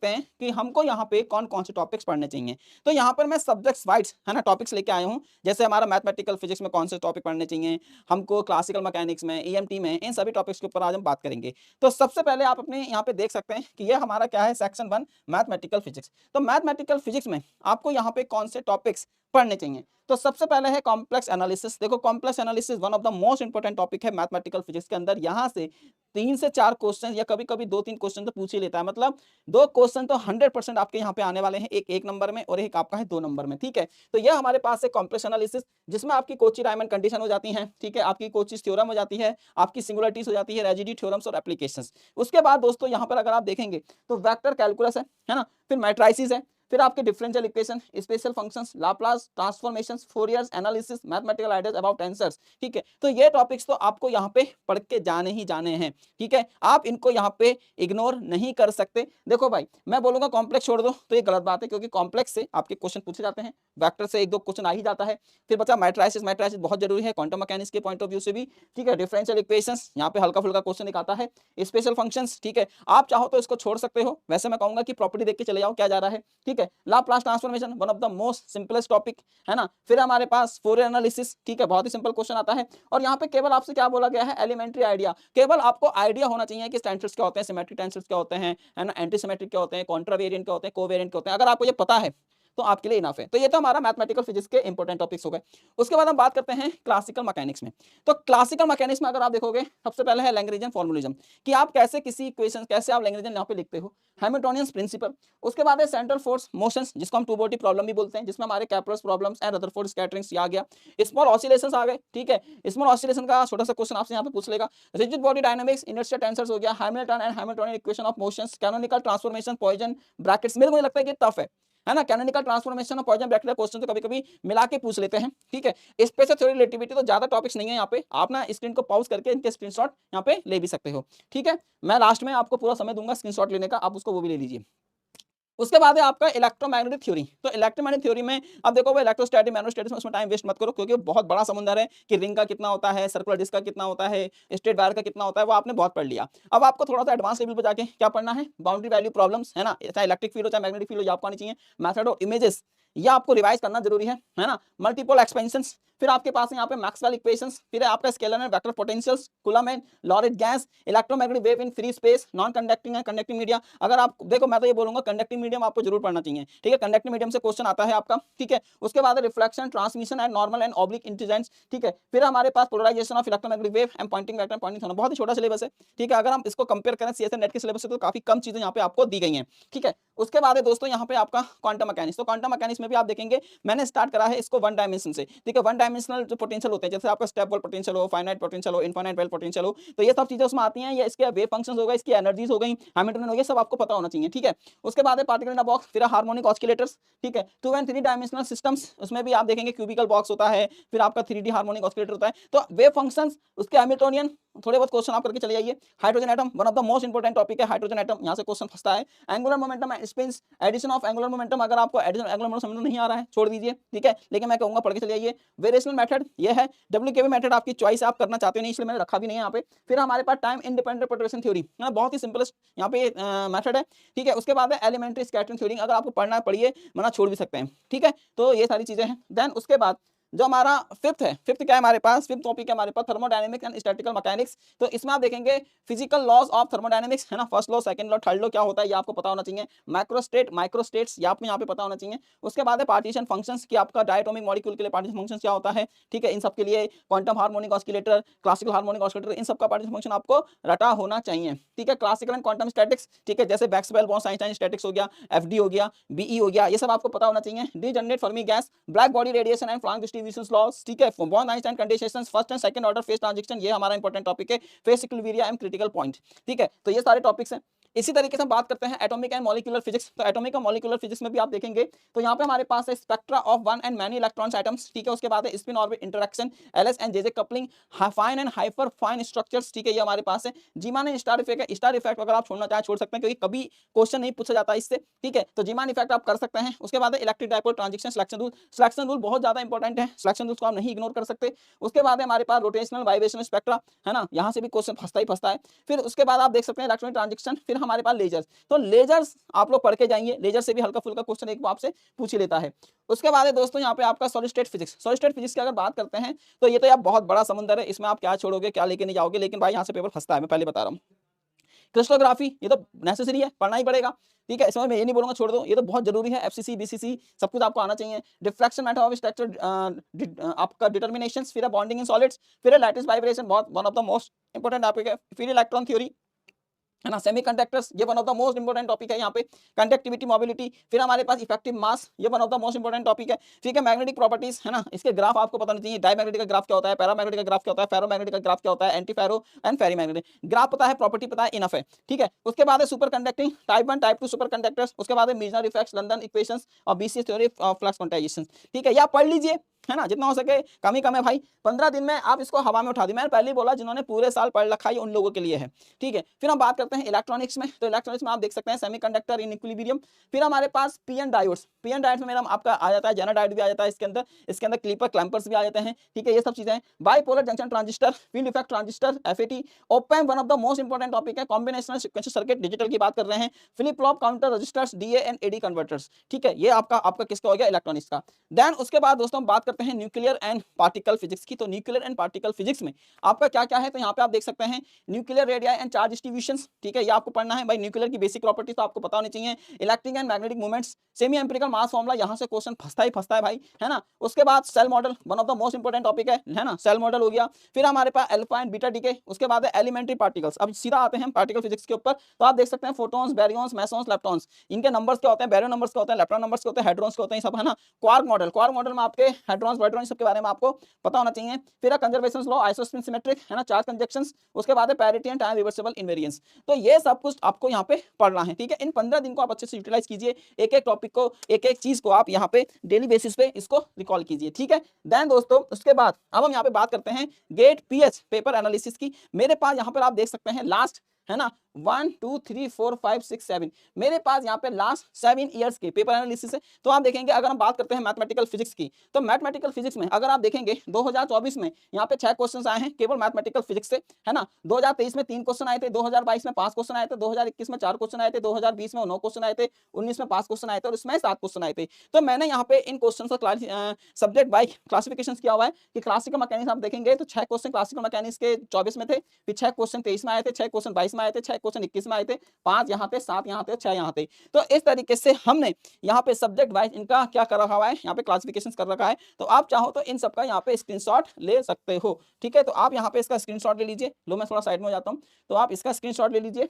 सकते हैं कि हमको यहाँ पे कौन-कौन से टॉपिक्स पढ़ने चाहिए। तो यहाँ पर मैं सब्जेक्ट्स वाइज़ है ना टॉपिक्स लेके आया हूँ। जैसे हमारा मैथमेटिकल फिजिक्स में कौन से टॉपिक पढ़ने चाहिए, हमको क्लासिकल मैकेनिक्स में, ईएमटी में, इन सभी टॉपिक्स के ऊपर आज हम बात करेंगे। तो सबसे पहले आप अपने यहाँ पे देख सकते हैं कि ये हमारा क्या है सेक्शन 1 मैथमेटिकल फिजिक्स। तो मैथमेटिकल फिजिक्स में आपको यहाँ पे कौन से टॉपिक्स पढ़ने चाहिए। तो सबसे पहले है कॉम्प्लेक्स एनालिसिस। देखो complex analysis one of the most important topic है मैथमेटिकल फिजिक्स के अंदर। यहाँ से 3 से 4 क्वेश्चन या कभी-कभी 2-3 क्वेश्चन तो पूछ ही लेता है। मतलब 2 क्वेश्चन तो 100% आपके यहाँ पे आने वाले हैं, एक 1 नंबर में और एक आपका है 2 नंबर में, ठीक है। तो यह हमारे पास है कॉम्प्लेक्स एनालिसिस, जिसमें आपकी कोची-रायमंड कंडीशन हो जाती है, ठीक है, आपकी कोचीज थ्योरम हो जाती है, आपकी सिंगुलरिटीज हो जाती है, रेजिड्यू थ्योरम्स और एप्लीकेशंस। उसके बाद दोस्तों यहाँ पर अगर आप देखेंगे तो वेक्टर कैलकुलस है ना, फिर मैट्रिसेस है, फिर आपके differential equation, special functions, Laplace transformations, Fourier's analysis, mathematical ideas about answers, ठीक है। तो ये टॉपिक्स तो आपको यहाँ पे पढ़ के जाने ही जाने हैं, ठीक है। आप इनको यहाँ पे इग्नोर नहीं कर सकते। देखो भाई मैं बोलूंगा कॉम्प्लेक्स छोड़ दो तो ये गलत बात है, क्योंकि कॉम्प्लेक्स से आपके क्वेश्चन पूछे जाते हैं, वेक्टर से 1-2 क्वेश्चन आ ही जाता है। फिर बचा मैट्रिसेस, मैट्रिसेस बहुत जरूरी है क्वांटम मैकेनिक्स के पॉइंट ऑफ व्यू से भी, ठीक है। डिफरेंशियल इक्वेशंस यहाँ पे हल्का फुल्का क्वेश्चन एक आता है, स्पेशल फंक्शंस, ठीक है। आप चाहो तो इसको छोड़ सकते हो, वैसे मैं कहूंगा कि प्रॉपर्टी देख के चले जाओ क्या जा रहा है, ठीक है। Laplace transformation one of the most simplest topic है ना। फिर हमारे पास फोरियर एनालिसिस, ठीक है, बहुत ही सिंपल क्वेश्चन आता है। और यहाँ पे केवल आपसे क्या बोला गया है, एलिमेंट्री आइडिया, केवल आपको आइडिया होना चाहिए कि टेंसर्स क्या होते हैं, सिमेट्रिक टेंसर्स क्या होते हैं, है ना, एंटी सिमेट्रिक क्या होते हैं, कॉन्ट्रावेरिएंट क्या होते हैं, कोवेरिएंट क्या होते हैं। अगर आपको ये पता है तो आपके लिए इनफ है। तो ये तो हमारा मैथमेटिकल फिजिक्स के इंपॉर्टेंट टॉपिक्स हो गए। उसके बाद हम बात करते हैं क्लासिकल मैकेनिक्स में। तो क्लासिकल मैकेनिक्स में अगर आप देखोगे सबसे पहले है लैग्रेंजियन फॉर्मूलिज्म, कि आप कैसे किसी इक्वेशन कैसे आप लैग्रेंजियन यहाँ पे लिखते हो, हैमिल्टोनियन प्रिंसिपल। उसके बाद है सेंट्रल फोर्स मोशंस, जिसको हम टू बॉडी प्रॉब्लम भी बोलते हैं, जिसमें हमारे कैपरस प्रॉब्लम्स एंड रदरफोर्ड स्कैटरिंग्स आ गया। स्मॉल ऑसिलेशंस आ गए, ठीक है। स्मॉल ऑसिलेशन का छोटा सा क्वेश्चन आपसे यहाँ पे पूछ लेगा। Rigid body dynamics, inertia tensors हो गया, Hamilton and Hamiltonian equation of motions, canonical transformation, Poisson brackets. मेरे को नहीं लगता है कि टफ है ना। कैनोनिकल ट्रांसफॉर्मेशन और पॉइसन ब्रैकेट क्वेश्चन तो कभी-कभी मिला के पूछ लेते हैं, ठीक है। स्पेशल थ्योरी रिलेटिविटी तो ज्यादा टॉपिक्स नहीं है यहाँ पे, आप ना स्क्रीन को पॉज करके इनके स्क्रीनशॉट यहाँ पे ले भी सकते हो, ठीक है। मैं लास्ट में आपको पूरा समय दूंगा स्क्रीनशॉट लेने का, आप उसको वो भी ले लीजिए। उसके बाद है आपका इलेक्ट्रोमैग्नेटिक थ्योरी। तो इलेक्ट्रोमैग्नेटिक थ्योरी में अब देखो वो इलेक्ट्रोस्टैटिक मैग्नेटोस्टैटिक्स में उसमें टाइम वेस्ट मत करो, क्योंकि बहुत बड़ा समुद्र है कि रिंग का कितना होता है, सर्कुलर डिस्क का कितना होता है, स्ट्रेट वायर का कितना होता है, वो आपने बहुत पढ़ लिया। अब आपको थोड़ा सा एडवांस लेवल पर जाके क्या पढ़ना है, बाउंड्री वैल्यू प्रॉब्लम्स, है ना, चाहे इलेक्ट्रिक फील्ड हो चाहे मैग्नेटिक फील्ड हो, आपको आनी चाहिए। मेथड ऑफ इमेजेस ये आपको रिवाइज करना जरूरी है ना। मल्टीपल एक्सपेंशंस, फिर आपके पास यहाँ पे मैक्सवेल इक्वेशंस, फिर आपका scalar and vector potentials, coulomb and Laurent gas, electromagnetic wave in free space, non conducting and conducting media. अगर आप देखो मैं तो ये बोलूंगा कंडक्टिंग मीडियम आपको जरूर पढ़ना चाहिए, ठीक है। कंडक्टिंग मीडियम से क्वेश्चन आता है आपका, ठीक है। उसके बाद reflection, transmission and normal and oblique incidents, ठीक है। फिर हमारे पास polarisation of electromagnetic wave and Poynting vector Poynting theorem. बहुत ही छोटा सिलेबस है, ठीक है। अगर हम इसको कंपेयर करें सीएसएन नेट के सिलेबस से तो काफी कम चीजें यहाँ पे आपको दी गई हैं, ठीक है। उसके बाद है दोस्तों यहाँ पे आपका क्वांटम मैकेनिक्स। तो क्वांटम मैकेनिक्स में भी आप देखेंगे मैंने स्टार्ट करा है इसको वन डायमेंशन से, ठीक है। वन डायमेंशनल जो पोटेंशियल होते हैं, जैसे आपका स्टेप वेल पोटेंशियल हो, फाइनाइट पोटेंशियल हो, इनफाइनाइट वेल पोटेंशियल हो, तो ये सब चीजें उसमें आती हैं। ये इसके वेव फंक्शंस हो गए, इसकी एनर्जीज हो गई, हैमिल्टन हो गया, सब आपको पता होना चाहिए, ठीक है। उसके बाद है पार्टिकल इन अ बॉक्स, फिर हार्मोनिक ऑस्किलेटर्स, ठीक है। 2 एंड 3 डायमेंशनल सिस्टम्स, उसमें भी आप देखेंगे क्यूबिकल बॉक्स होता है, फिर आपका 3D हार्मोनिक ऑस्किलेटर होता है। तो वेव फंक्शंस उसके हैमिल्टोनियन थोड़े बहुत क्वेश्चन आप करके चले जाइए। Hydrogen atom one of the most important topic है, हाइड्रोजन एटम यहाँ से क्वेश्चन फंसता है। Angular momentum and spins, addition of angular momentum. अगर आपको एडिशन एंगुलर मोमेंटम समझ नहीं आ रहा है छोड़ दीजिए, ठीक है, लेकिन मैं कहूंगा पढ़ के चले जाइए। वेरिएशनल मेथड ये है, WKB मेथड आपकी चॉइस आप करना चाहते हो नहीं, इसलिए मैंने रखा भी नहीं है यहाँ पे। फिर हमारे पास टाइम इंडिपेंडेंट परटर्बेशन थ्योरी, बहुत ही सिंपलेस्ट यहाँ पे मेथड है, ठीक है। उसके बाद है एलिमेंट्री स्कैटरिंग थ्योरी, अगर आपको पढ़ना है पढ़िए, वरना छोड़ भी सकते हैं, ठीक है। तो ये सारी चीजें हैं। देन उसके बाद जो हमारा फिफ्थ है, फिफ्थ क्या है हमारे पास, फिफ्थ टॉपिक है हमारे पास थर्मोडायनेमिक्स एंड स्टैटिकल मैकेनिक्स। तो इसमें आप देखेंगे फिजिकल लॉज ऑफ थर्मोडायनेमिक्स, है ना, first law, second law, third law क्या होता है ये आपको पता होना चाहिए। माइक्रोस्टेट, माइक्रोस्टेट्स ये आपको यहाँ पे पता होना चाहिए। उसके बाद है पार्टीशन फंक्शंस, कि आपका डायटोमिक मॉलिक्यूल के लिए पार्टीशन फंक्शंस क्या होता है, ठीक है। इन सब के लिए quantum harmonic oscillator, classical harmonic oscillator, इन सब का पार्टीशन फंक्शन आपको रटा होना चाहिए, ठीक है। क्लासिकल एंड क्वांटम स्टैटिक्स, ठीक है, जैसे मैक्सवेल बॉर्न आइंस्टाइन स्टैटिक्स हो गया, FD हो गया, BE हो गया, ये सब आपको पता होना चाहिए। Degenerate Fermi gas, black body radiation and Planck distribution loss, ठीक है। Born Einstein condensation, first and second order phase transition, ये हमारा इंपॉर्टेंट टॉपिक है। Phase equilibrium and critical point, ठीक है। तो ये सारे टॉपिक्स हैं। इसी तरीके से हम बात करते हैं एटॉमिक एंड मॉलिक्यूलर फिजिक्स। तो एटॉमिक और मॉलिक्यूलर फिजिक्स में भी आप देखेंगे तो यहाँ पे हमारे पास है spectra of one and many electrons atoms, ठीक है। उसके बाद है spin orbit interaction, LS and JJ coupling, fine and hyper fine structures, ठीक है, ये हमारे पास है। जीमान एंड स्टार इफेक्ट है। स्टार इफेक्ट अगर आप छोड़ना चाहें छोड़ सकते हैं, क्योंकि कभी क्वेश्चन नहीं पूछा जाता इससे, ठीक है। तो जीमान इफेक्ट आप कर सकते हैं। उसके बाद है electric dipole transition selection rule. Selection rule बहुत ज्यादा इंपॉर्टेंट है, सिलेक्शन रूल को आप नहीं इग्नोर कर सकते। उसके बाद है हमारे पास रोटेशनल वाइब्रेशनल स्पेक्ट्रा, है ना, यहाँ से भी क्वेश्चन फंसता ही फंसता है। फिर उसके बाद आप देख सकते हैं इलेक्ट्रॉनिक ट्रांजिशन, फिर हमारे पास लेजर्स। तो लेजर्स आप लोग पढ़ के जाएंगे, लेजर से भी हल्का फुल्का क्वेश्चन एक आपसे पूछ ही लेता है। उसके बाद है दोस्तों यहाँ पे आपका solid state physics. Solid state physics की अगर बात करते हैं तो ये तो यार बहुत बड़ा समुंदर है, इसमें आप क्या छोड़ोगे क्या लेके नहीं जाओगे, लेकिन भाई यहाँ से पेपर फंसता है, मैं पहले बता रहा हूँ। क्रिस्टलोग्राफी ये तो नेसेसरी है, पढ़ना ही पड़ेगा, ठीक है, इसमें मैं ये नहीं बोलूंगा छोड़ दो, ये तो बहुत जरूरी है। एफसीसी बीसीसी सब कुछ आपको आना चाहिए। डिफ्रैक्शन मेथड ऑफ स्ट्रक्चर आपका डिटर्मिनेशंस, फिर बॉन्डिंग इन सॉलिड्स, फिर लैटिस वाइब्रेशन बहुत one of the most important topic है, फिर इलेक्ट्रॉन थ्योरी है ना, सेमीकंडक्टर्स ये one of the most important topic है यहाँ पे, कंडक्टिविटी मोबिलिटी, फिर हमारे पास इफेक्टिव मास ये one of the most important topic है। ठीक है, मैग्नेटिक प्रॉपर्टीज है ना, इसके ग्राफ आपको पता नहीं चाहिए, डायमैग्नेटिक का ग्राफ क्या होता है, पैरामैग्नेटिक का ग्राफ क्या होता है, फेरोमैग्नेटिक का ग्राफ क्या होता है, एंटी फेरो एंड फेरीमैग्नेटिक ग्राफ पता है, प्रॉपर्टी पता है, इनफ है। ठीक है, उसके बाद है super conducting type 1 type 2 super conductors, उसके बाद है मीजनर इफेक्ट्स, लंदन इक्वेशंस और BCS theory of flux quantization. ठीक है, या पढ़ लीजिए है ना, जितना हो सके, कम ही कम है भाई, 15 दिन में आप इसको हवा में उठा दी। मैंने पहले ही बोला जिन्होंने पूरे साल पढ़ रखा है उन लोगों के लिए है। ठीक है, फिर हम बात करते हैं इलेक्ट्रॉनिक्स में, तो इलेक्ट्रॉनिक्स में आप देख सकते हैं सेमीकंडक्टर इन इक्विलिब्रियम, फिर हमारे पास पीएन डायोड्स, पीएन डायोड्स में मेरा आपका आ जाता है जेनर डायोड भी आ जाता है इसके अंदर क्लीपर क्लैंपर्स भी आ जाते हैं। ठीक है, ये सब चीजें हैं। Bipolar junction transistor, field effect transistor, FET, op amp one of the most important topic है, कॉम्बिनेशनल सीक्वेंशियल सर्किट डिजिटल की बात कर रहे हैं, flip flop counter registers, DA and AD converters. ठीक है, ये आपका किसका हो गया, इलेक्ट्रॉनिक्स का। देन उसके बाद दोस्तों हम बात करते हैं न्यूक्लियर एंड पार्टिकल फिजिक्स की। तो न्यूक्लियर एंड पार्टिकल फिजिक्स में आपका क्या क्या है, तो यहाँ पे आप देख सकते हैं nuclear radii and charge distributions. ठीक है, ये आपको पढ़ना है भाई, न्यूक्लियर की बेसिक प्रॉपर्टी तो आपको पता होनी चाहिए, electric and magnetic movements, semi empirical mass formula, यहाँ से क्वेश्चन फंसता है भाई, है ना। उसके बाद cell model one of the most important topic है ना, सेल मॉडल हो गया। फिर हमारे पास अल्फा एंड बीटा डीके, उसके बाद है एलिमेंट्री पार्टिकल्स। अब सीधा आते हैं पार्टिकल फिजिक्स के ऊपर, तो आप देख सकते हैं फोटॉन्स, बैरियंस, मेसॉन्स, लेप्टॉन्स, इनके नंबर्स क्या होते हैं, बैरियन नंबर्स क्या होते हैं, लेप्टॉन नंबर्स क्या होते हैं, हेड्रॉन्स क्या होते हैं, सब है ना। क्वार्क मॉडल में आपके हेड्रॉन्स वर्ड्रॉन्स सबके बारे में आपको पता होना चाहिए। फिर कंजर्वेशन लॉ, आइसोस्पिन सिमेट्रिक है ना, चार्ज कंजक्शंस, उसके बाद है parity and time reversible invariance. तो ये सब कुछ आपको यहाँ पे पढ़ना है। ठीक है, इन 15 दिन को आप अच्छे से यूटिलाइज कीजिए, एक एक टॉपिक को, एक एक चीज को आप यहाँ पे डेली बेसिस पे इसको रिकॉल कीजिए। ठीक है, देन दोस्तों उसके बाद अब हम यहाँ पे बात करते हैं गेट पीएच पेपर एनालिसिस की। मेरे पास यहाँ पर आप देख सकते हैं लास्ट है ना 1 2 3 4 5 6 7 मेरे पास यहाँ पे लास्ट 7 ईयर्स के पेपर एनालिसिस है। तो आप देखेंगे अगर हम बात करते हैं मैथमेटिकल फिजिक्स की, तो मैथमेटिकल फिजिक्स में अगर आप देखेंगे 2024 में यहाँ पे 6 क्वेश्चंस आए हैं केवल मैथमेटिकल फिजिक्स से, है ना। 2023 में 3 क्वेश्चन आए थे, 2022 में 5 क्वेश्चन आए थे, 2021 में 4 क्वेश्चन आए थे, 2020 में 9 क्वेश्चन आए थे, 19 में 5 क्वेश्चन आए थे और इसमें 7 क्वेश्चन आए थे। तो मैंने यहाँ पे इन क्वेश्चन का सब्जेक्ट बाय क्लासिफिकेशन किया हुआ है कि क्लासिकल मैकेनिक्स आप देखेंगे तो 6 क्वेश्चन क्लासिकल मैकेनिक्स के 24 में थे, फिर 6 क्वेश्चन 23 में आए थे, 6 क्वेश्चन 22 में आए थे, 6 क्वेश्चन 21 में आए थे, 5 यहाँ थे, 7 यहाँ थे, 6 यहाँ थे। तो इस तरीके से हमने यहाँ पे सब्जेक्ट वाइज इनका क्या कर रखा हुआ है, यहाँ पे क्लासिफिकेशन कर रखा है। तो आप चाहो तो इन सबका यहाँ पे स्क्रीनशॉट ले सकते हो। ठीक है, तो आप यहाँ पे इसका स्क्रीनशॉट ले लीजिए। लो मैं थोड़ा साइड में हो जाता हूँ, तो आप इसका स्क्रीनशॉट ले लीजिए।